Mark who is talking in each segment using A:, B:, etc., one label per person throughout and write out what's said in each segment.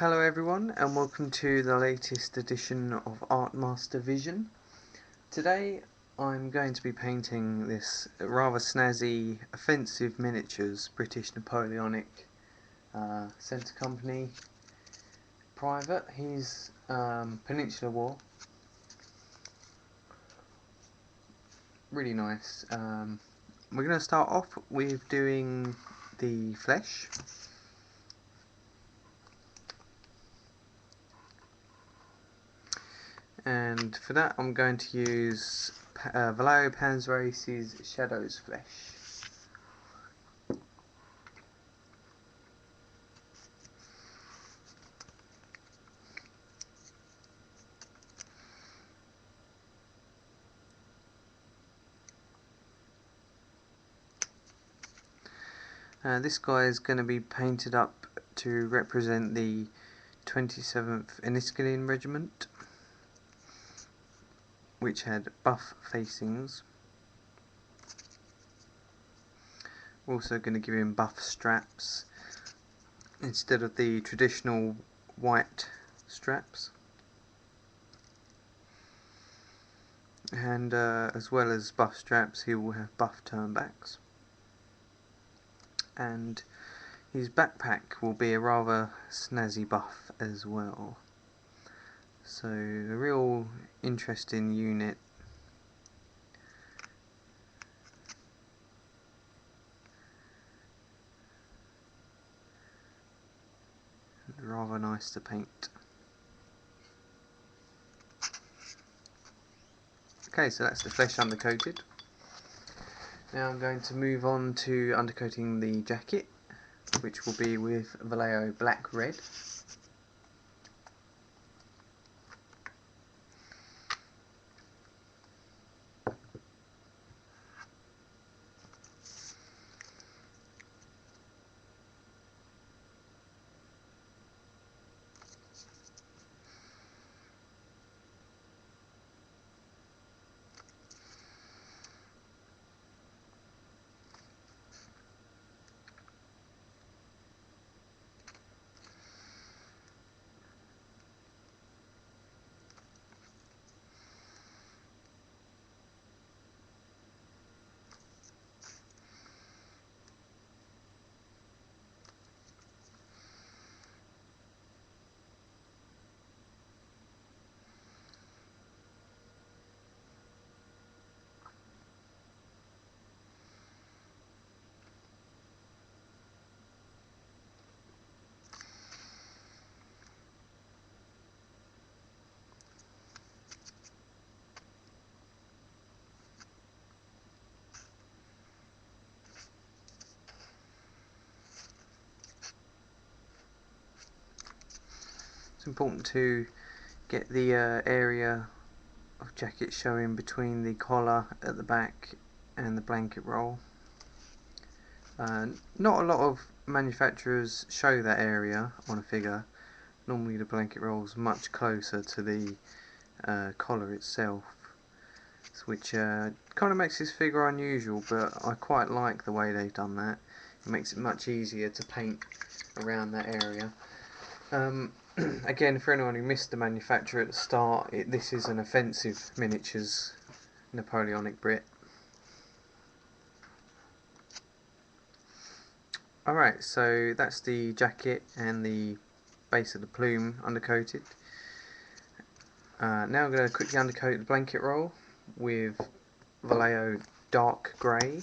A: Hello everyone and welcome to the latest edition of Artmaster Vision. Today I'm going to be painting this rather snazzy Offensive Miniatures British Napoleonic Centre Company private. He's Peninsular War. Really nice. We're going to start off with doing the flesh. And for that I'm going to use Vallejo Panzer's Shadows Flesh. This guy is going to be painted up to represent the 27th Enniskillen Regiment, which had buff facings. Also going to give him buff straps instead of the traditional white straps, and as well as buff straps he will have buff turnbacks, and his backpack will be a rather snazzy buff as well. So a real interesting unit. Rather nice to paint. Okay, so that's the flesh undercoated. Now I'm going to move on to undercoating the jacket, which will be with Vallejo Black Red. It's important to get the area of jacket showing between the collar at the back and the blanket roll. Not a lot of manufacturers show that area on a figure. Normally the blanket roll is much closer to the collar itself, which kind of makes this figure unusual, but I quite like the way they've done that. It makes it much easier to paint around that area. Again, for anyone who missed the manufacturer at the start, this is an Offensive Miniatures Napoleonic Brit. Alright, so that's the jacket and the base of the plume undercoated. Now I'm going to quickly undercoat the blanket roll with Vallejo Dark Grey.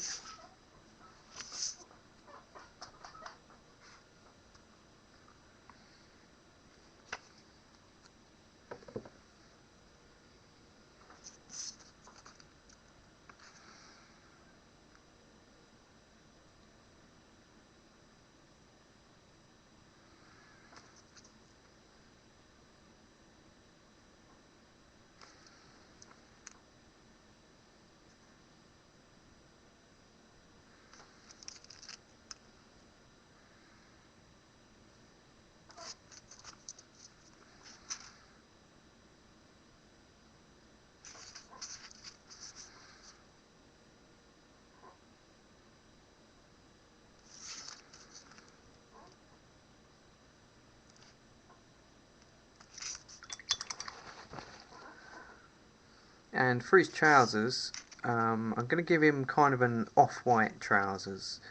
A: And for his trousers, I'm going to give him kind of an off-white trousers.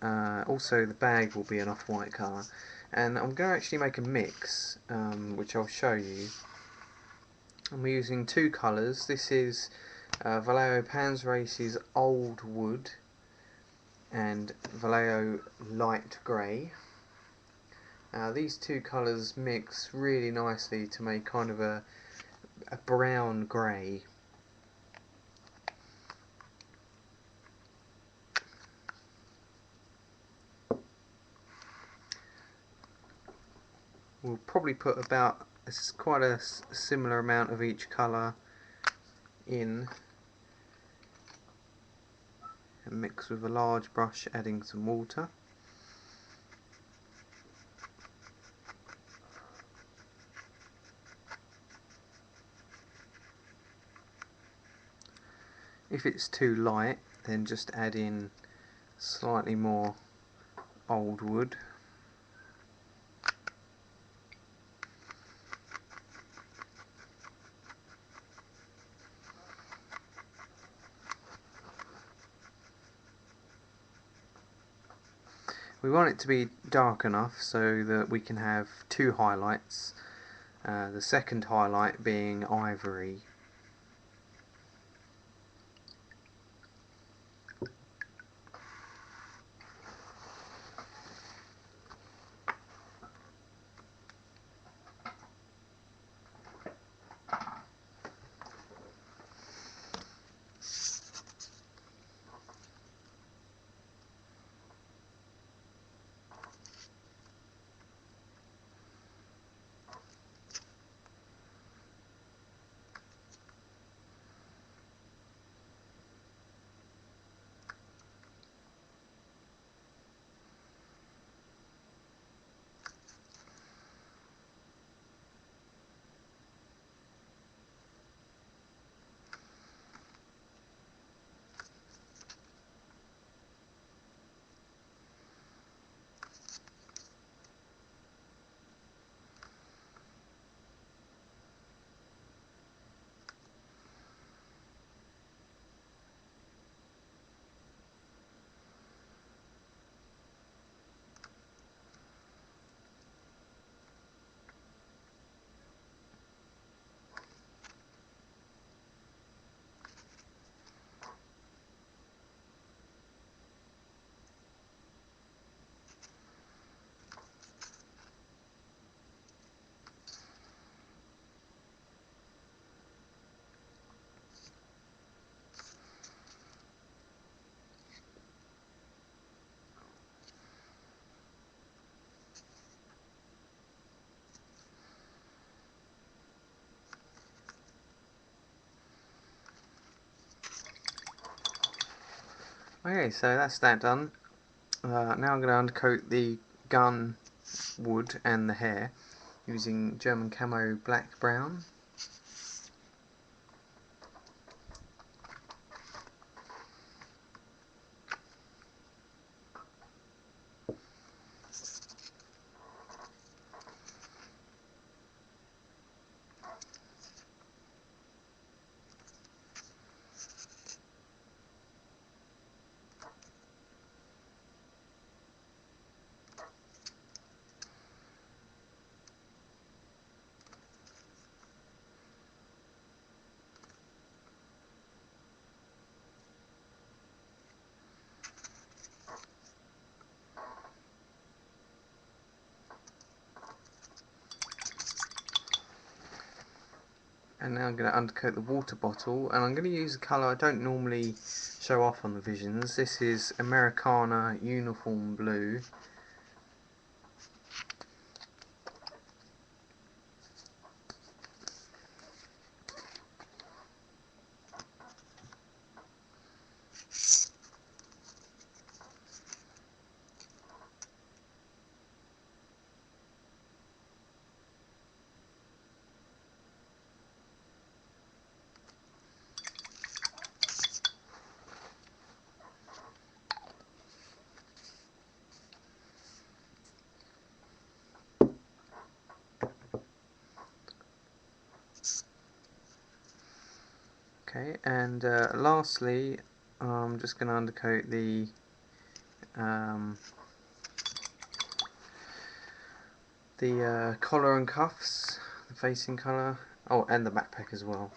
A: Also the bag will be an off-white colour. And I'm going to actually make a mix, which I'll show you. I'm using two colours. This is Vallejo Panzerrace's Old Wood and Vallejo Light Grey. These two colours mix really nicely to make kind of a brown grey. We'll probably put about quite a similar amount of each colour in and mix with a large brush, adding some water. If it's too light, then just add in slightly more Old Wood. We want it to be dark enough so that we can have two highlights, the second highlight being ivory. Okay, so that's that done. Now I'm going to undercoat the gun wood and the hair using German camo black brown. And now I'm going to undercoat the water bottle, and I'm going to use a colour I don't normally show off on the Visions. This is Americana Uniform Blue. Okay, and lastly, I'm just going to undercoat the collar and cuffs, the facing colour, oh, and the backpack as well.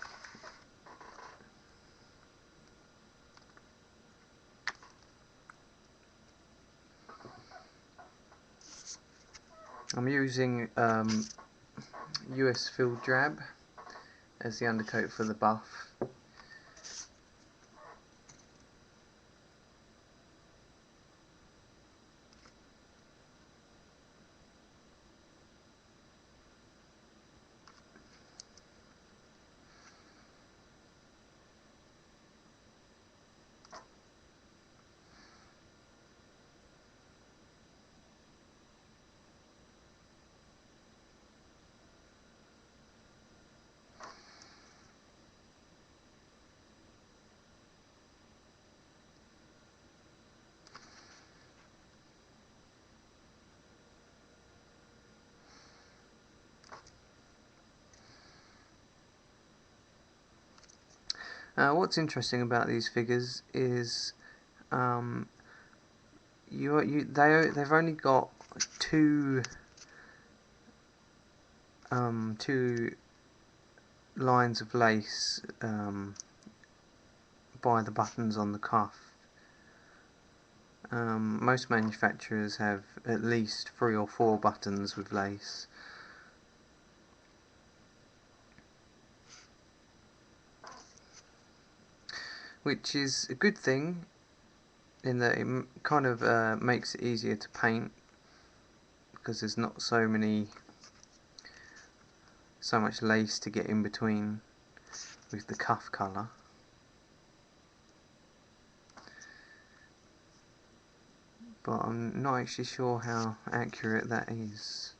A: I'm using US Field Drab as the undercoat for the buff. What's interesting about these figures is they've only got two lines of lace by the buttons on the cuff. Most manufacturers have at least 3 or 4 buttons with lace. Which is a good thing in that it kind of makes it easier to paint, because there's not so much lace to get in between with the cuff colour. But I'm not actually sure how accurate that is.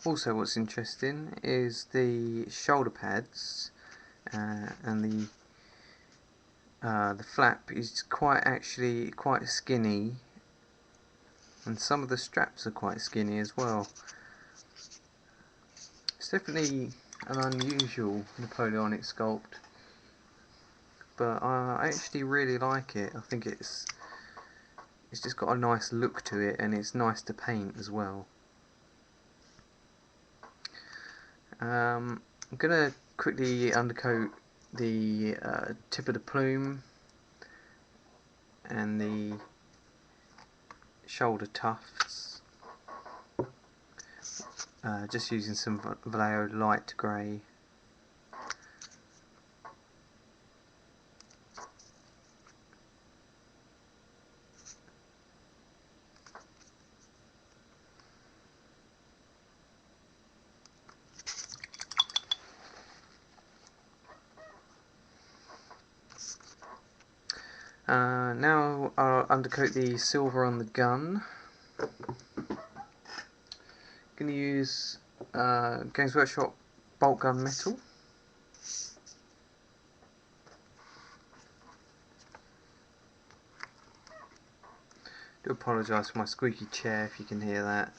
A: Also, what's interesting is the shoulder pads and the flap is actually quite skinny, and some of the straps are quite skinny as well. It's definitely an unusual Napoleonic sculpt, but I actually really like it. I think it's just got a nice look to it, and it's nice to paint as well. I'm gonna quickly undercoat the tip of the plume and the shoulder tufts, just using some vallejo light grey. Now I'll undercoat the silver on the gun. Going to use Games Workshop bolt gun metal. Do apologise for my squeaky chair if you can hear that.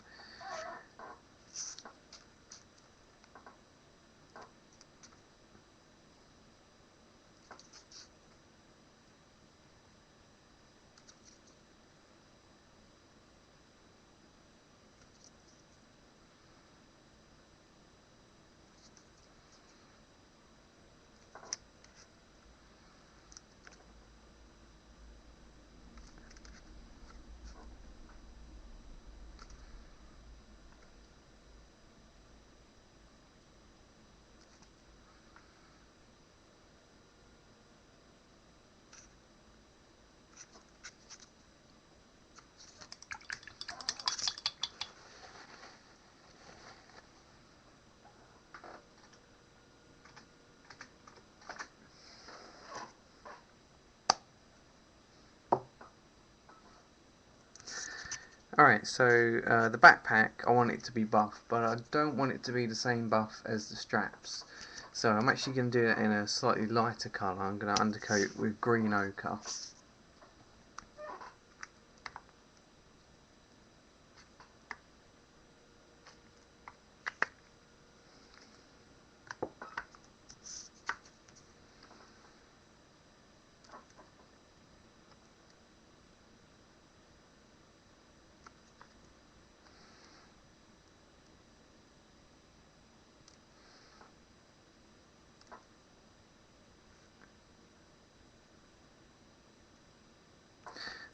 A: Alright, so the backpack, I want it to be buff, but I don't want it to be the same buff as the straps. So I'm actually going to do it in a slightly lighter colour. I'm going to undercoat with green ochre.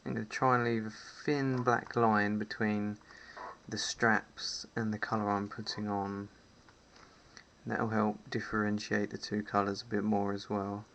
A: I'm going to try and leave a thin black line between the straps and the colour I'm putting on. That'll help differentiate the two colours a bit more as well.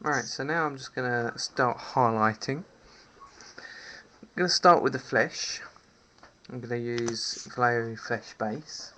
A: Alright, so now I'm just going to start highlighting. I'm going to start with the flesh. I'm going to use vallejo flesh base.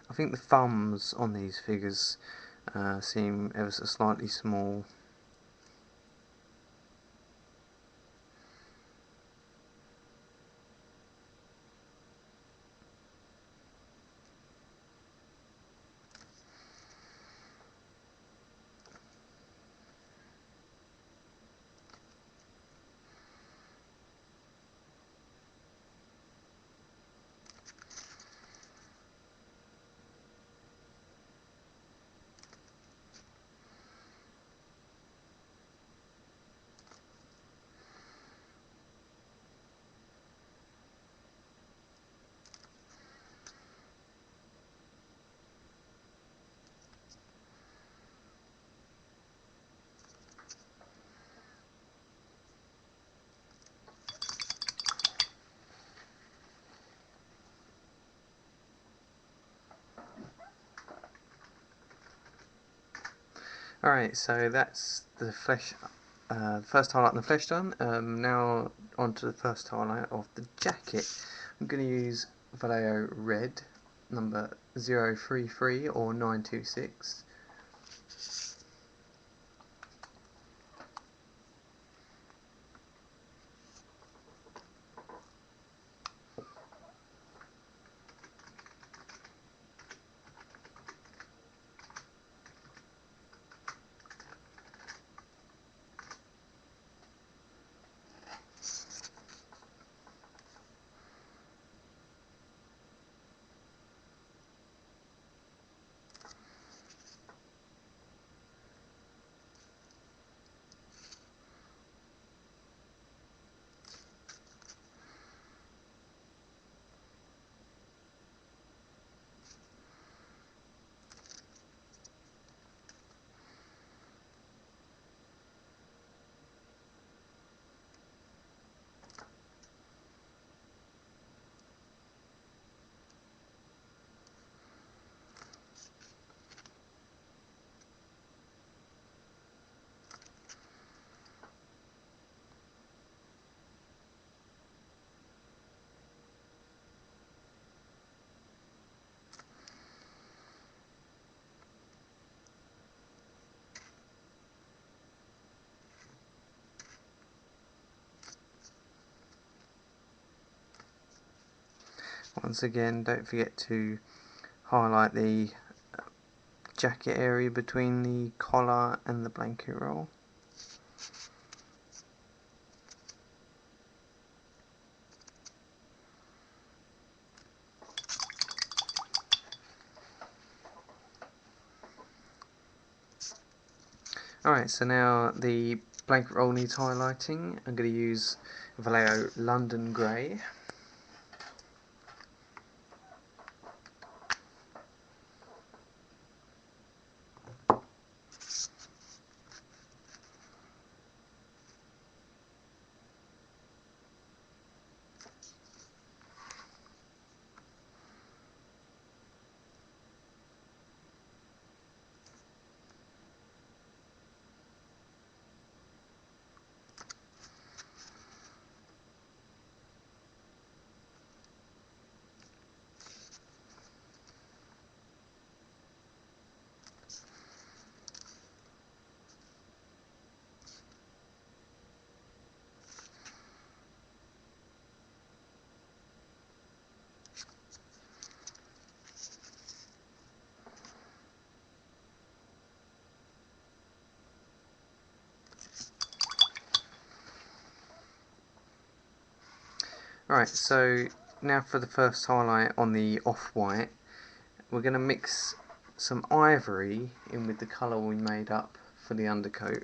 A: I think the thumbs on these figures seem ever so slightly small. Alright, so that's the flesh, first highlight on the flesh done. Now onto the first highlight of the jacket. I'm going to use Vallejo Red, number 033 or 926. Once again, don't forget to highlight the jacket area between the collar and the blanket roll. Alright, so now the blanket roll needs highlighting. I'm going to use Vallejo London Grey. Alright, so now for the first highlight on the off-white, we're going to mix some ivory in with the colour we made up for the undercoat.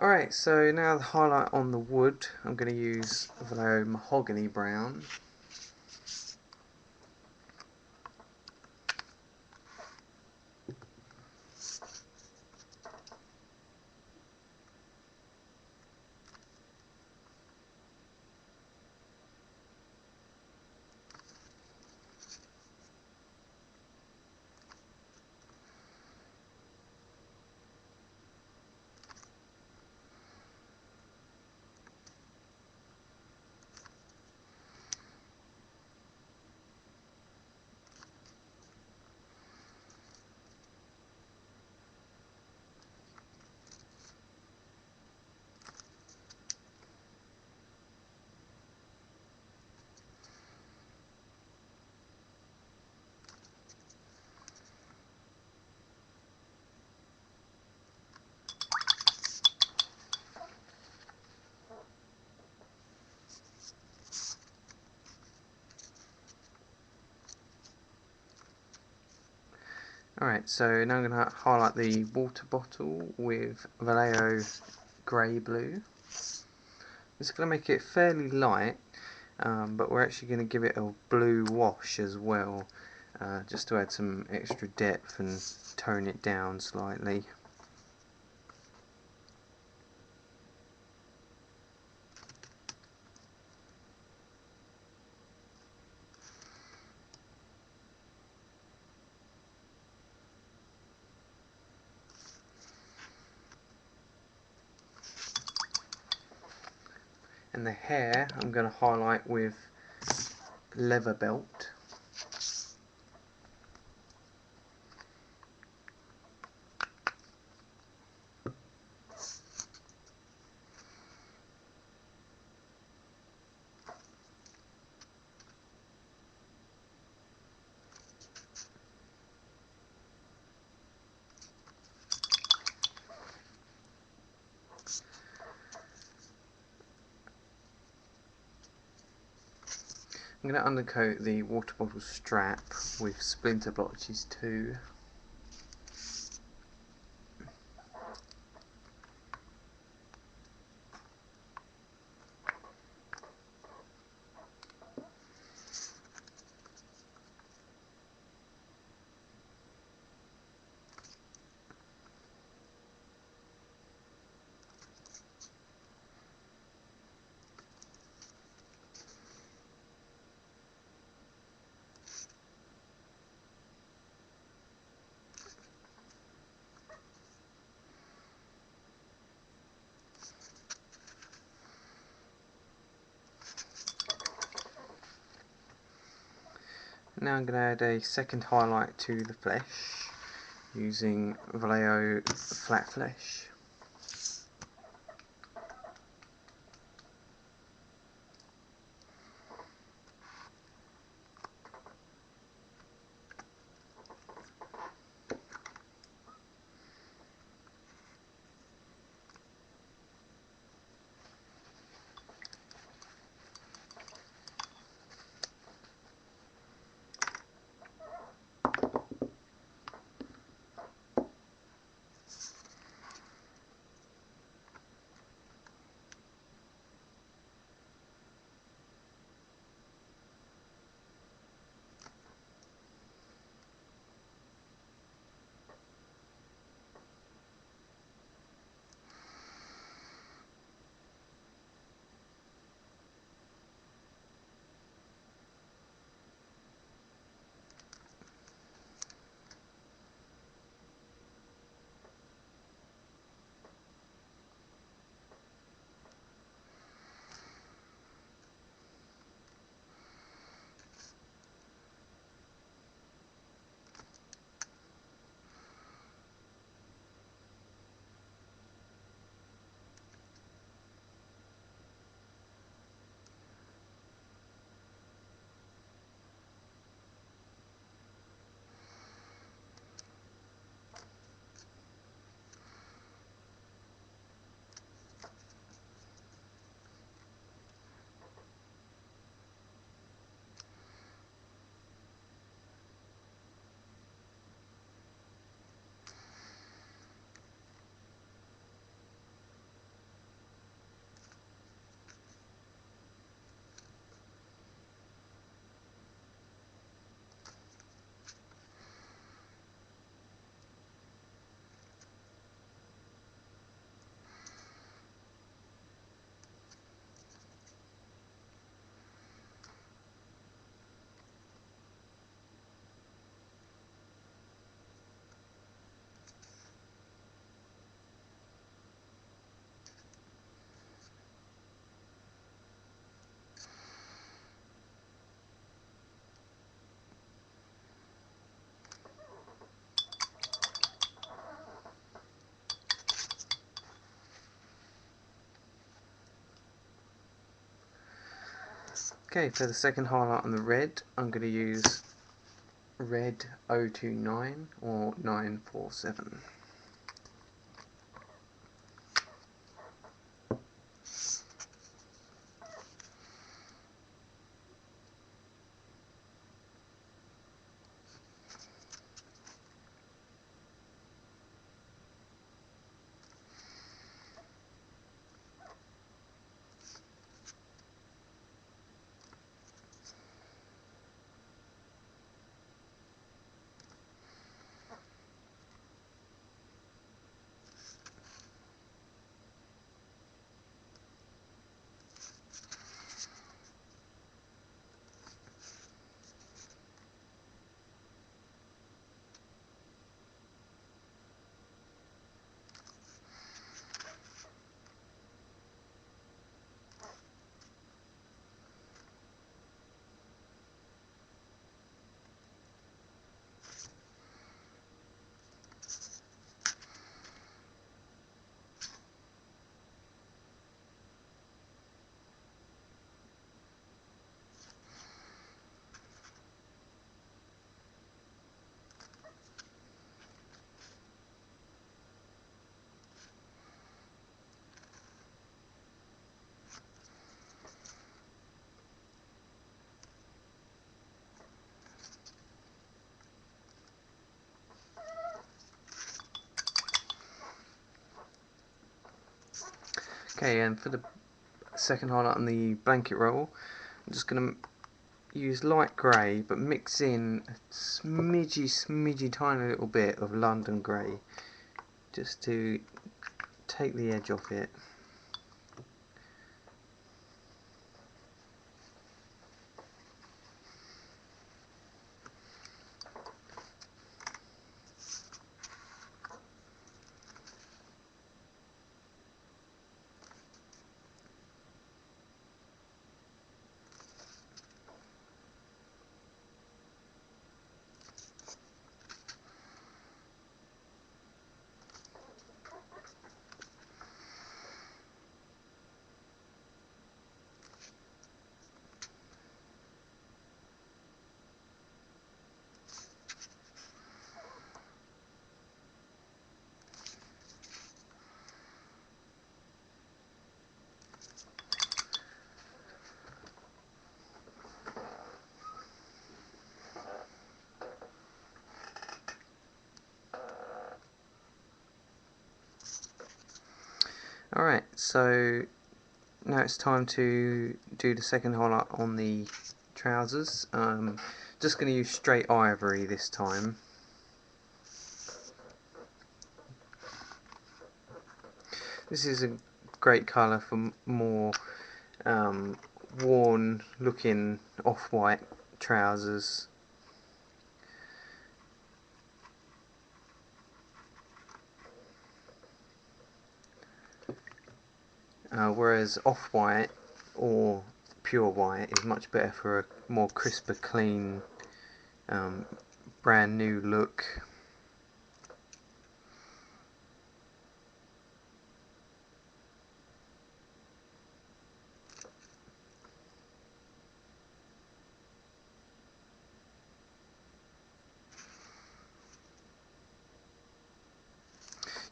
A: Alright, so now the highlight on the wood, I'm going to use Vallejo Mahogany Brown. Alright, so now I'm going to highlight the water bottle with Vallejo Grey Blue. This is going to make it fairly light, but we're actually going to give it a blue wash as well, just to add some extra depth and tone it down slightly. And the hair I'm going to highlight with Leather Belt. I'm going to undercoat the water bottle strap with splinter blotches too. Now I'm going to add a second highlight to the flesh using Vallejo Flat Flesh. Okay, for the second highlight on the red, I'm going to use red 029 or 947. Okay, and for the second highlight on the blanket roll, I'm just going to use light grey but mix in a smidgy tiny little bit of London grey just to take the edge off it. Alright, so now it's time to do the second highlight on the trousers. Just going to use straight ivory this time. This is a great colour for more worn looking off-white trousers. Whereas off-white or pure white is much better for a more crisper, clean, brand new look.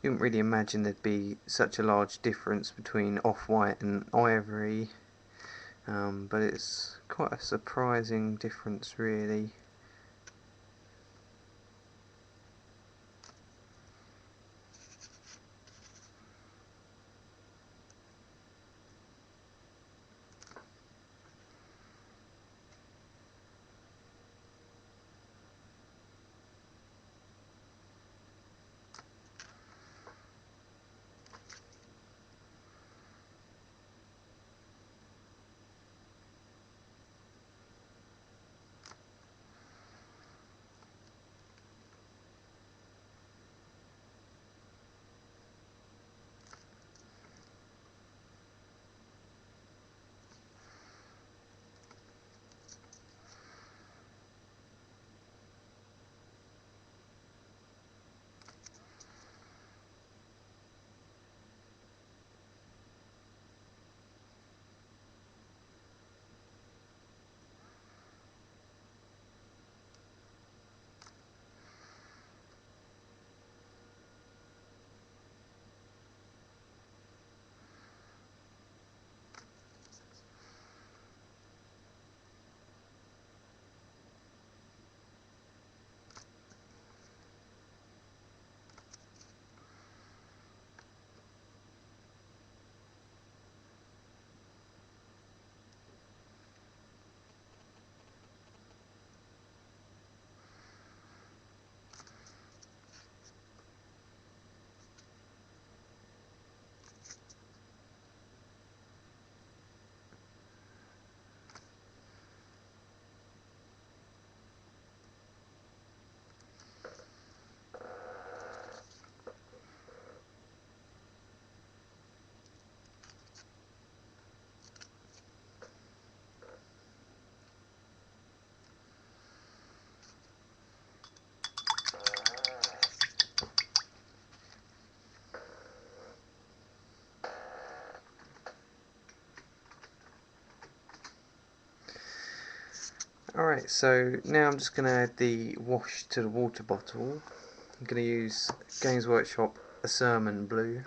A: You wouldn't really imagine there'd be such a large difference between off-white and ivory, but it's quite a surprising difference really. Right, so now I'm just going to add the wash to the water bottle. I'm going to use Games Workshop A Sermon Blue.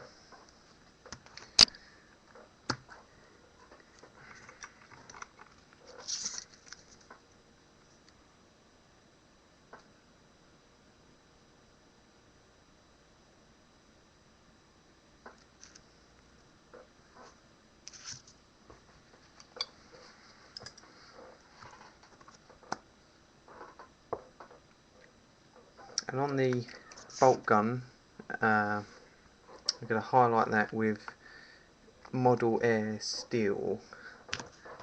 A: And on the bolt gun, I'm going to highlight that with Model Air Steel.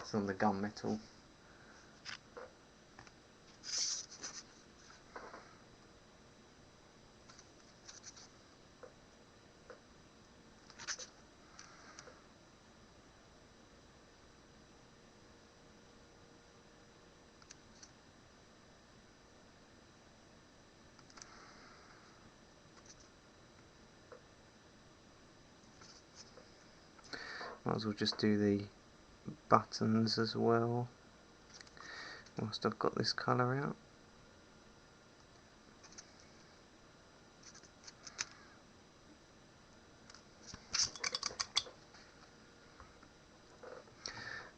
A: It's on the gunmetal. Might as well just do the buttons as well whilst I've got this colour out.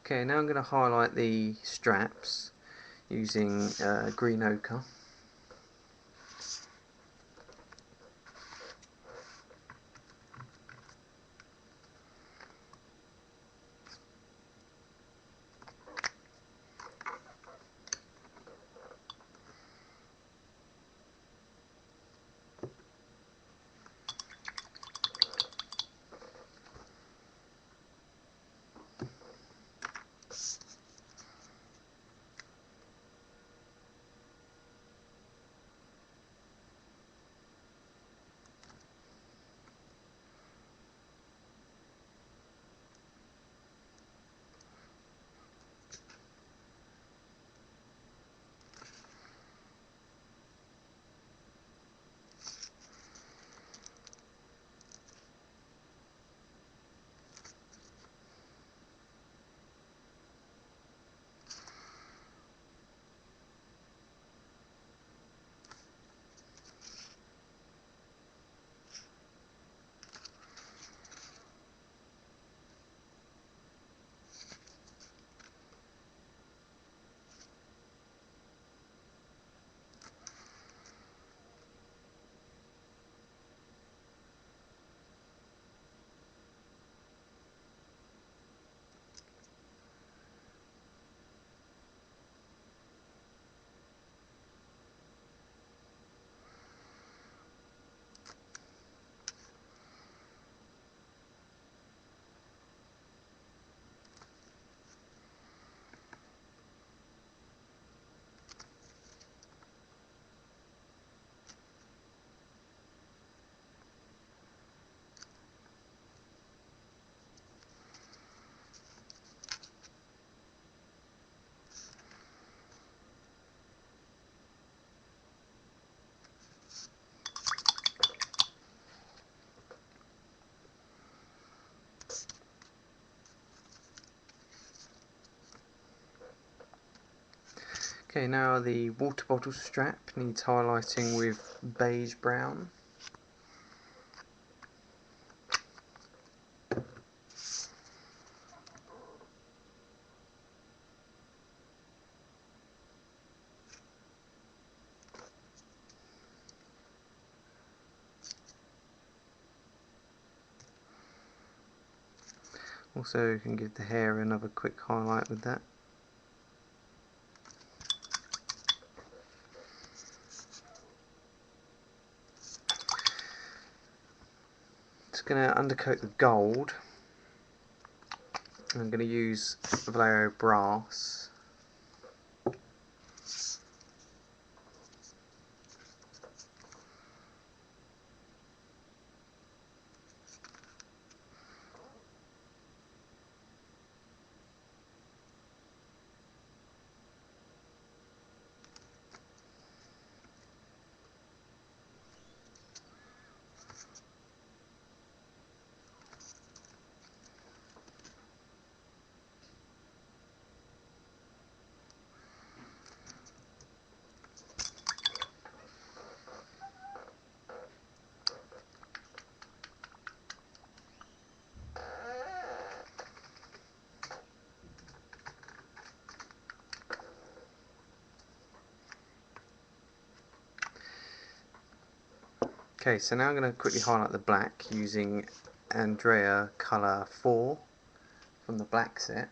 A: Okay, now I'm going to highlight the straps using green ochre. Okay, now the water bottle strap needs highlighting with beige brown. Also, you can give the hair another quick highlight with that. Just going to undercoat the gold. I'm going to use vallejo brass. Okay, so now I'm going to quickly highlight the black using Andrea Colour 4 from the black set.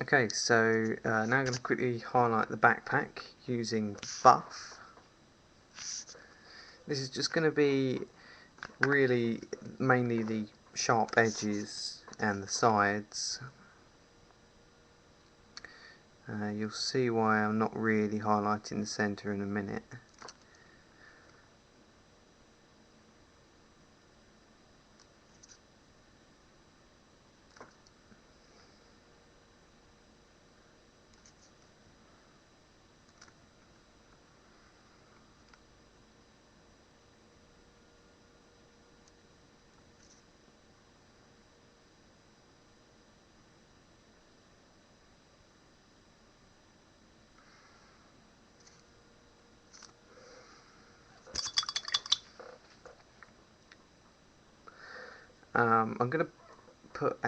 A: Okay, so now I'm going to quickly highlight the backpack using buff. This is just going to be really mainly the sharp edges and the sides. You'll see why I'm not really highlighting the centre in a minute. I'm going to put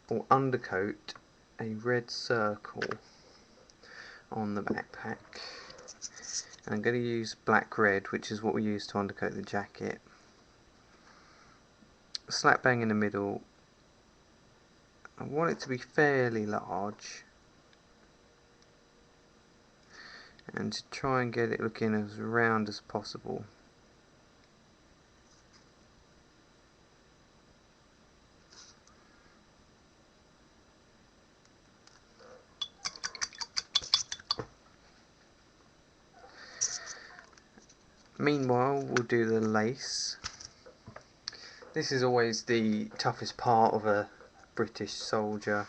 A: or undercoat a red circle on the backpack. And I'm going to use black red, which is what we use to undercoat the jacket. Slap bang in the middle. I want it to be fairly large, and to try and get it looking as round as possible. Meanwhile, we'll do the lace. This is always the toughest part of a British soldier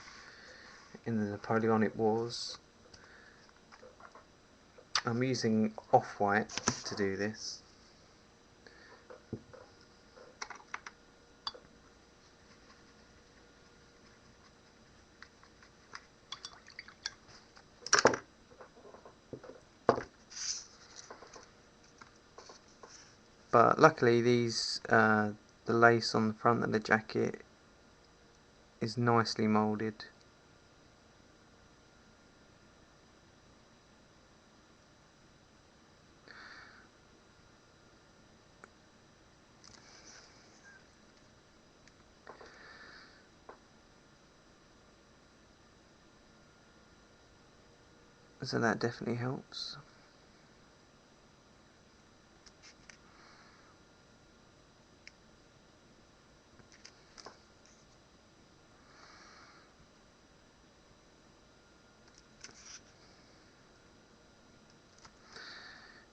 A: in the Napoleonic Wars. I'm using off-white to do this. But luckily the lace on the front of the jacket is nicely moulded. So that definitely helps.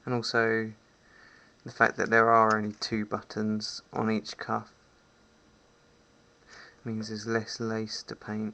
A: And also the fact that there are only 2 buttons on each cuff means there's less lace to paint.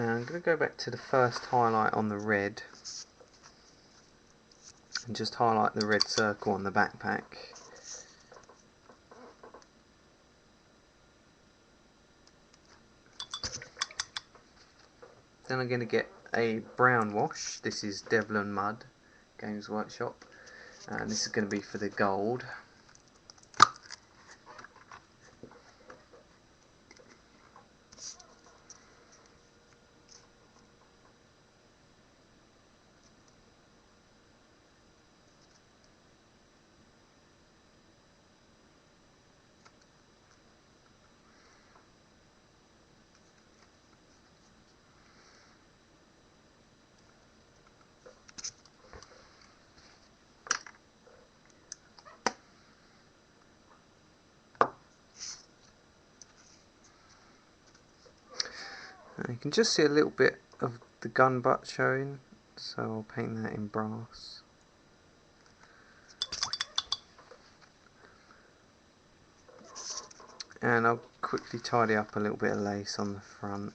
A: And I'm going to go back to the first highlight on the red and just highlight the red circle on the backpack. Then I'm going to get a brown wash. This is Devlin Mud, Games Workshop, and this is going to be for the gold. And you can just see a little bit of the gun butt showing, so I'll paint that in brass. And I'll quickly tidy up a little bit of lace on the front.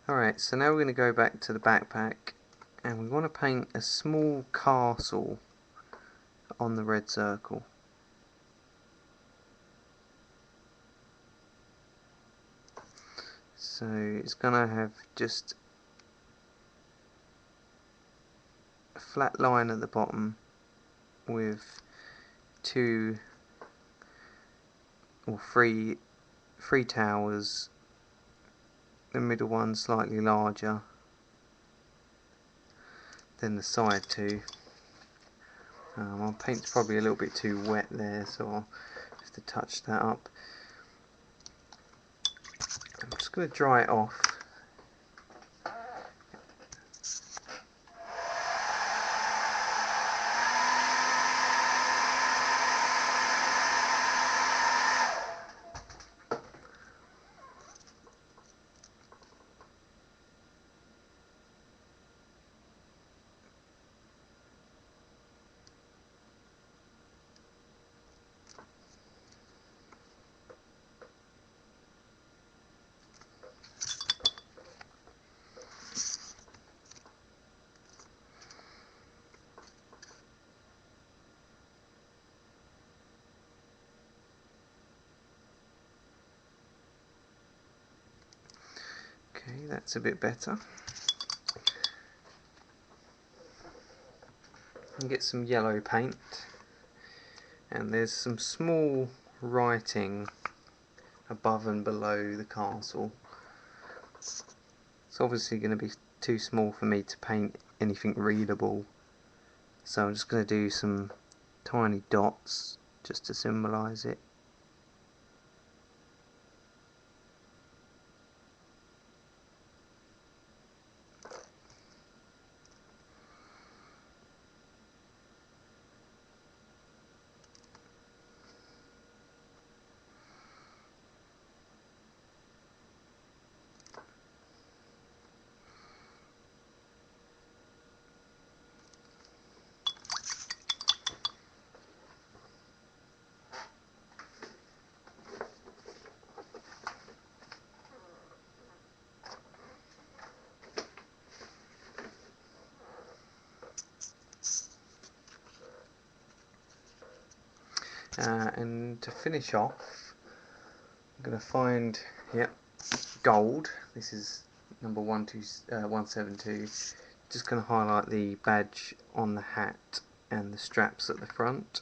A: Alright, so now we're going to go back to the backpack and we want to paint a small castle on the red circle. So it's going to have just a flat line at the bottom with two or three towers, the middle one slightly larger than the side two. My paint's probably a little bit too wet there, so I'll have to touch that up. I'm just going to dry it off. Okay, that's a bit better. And get some yellow paint, and there's some small writing above and below the castle. It's obviously going to be too small for me to paint anything readable, so I'm just going to do some tiny dots just to symbolise it. And to finish off, I'm going to find, gold. This is number 172. Just going to highlight the badge on the hat and the straps at the front.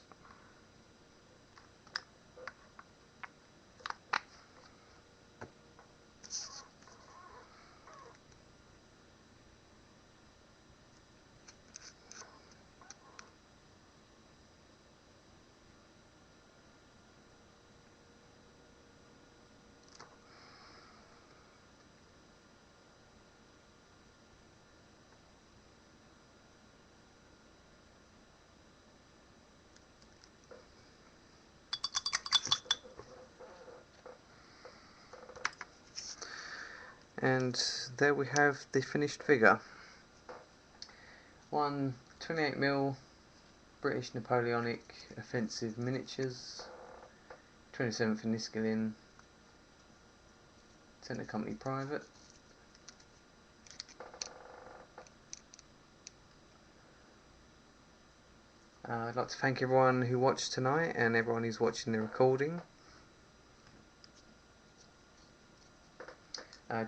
A: And there we have the finished figure. One 28mm British Napoleonic Offensive Miniatures, 27th Enniskillen, Centre Company Private. I'd like to thank everyone who watched tonight and everyone who's watching the recording.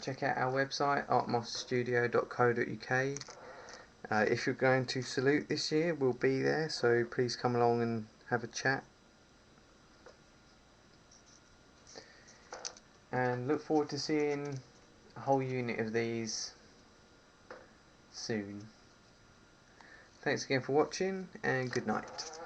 A: Check out our website, artmasterstudio.co.uk. If you're going to Salute this year, we'll be there, so please come along and have a chat. And look forward to seeing a whole unit of these soon. Thanks again for watching, and good night.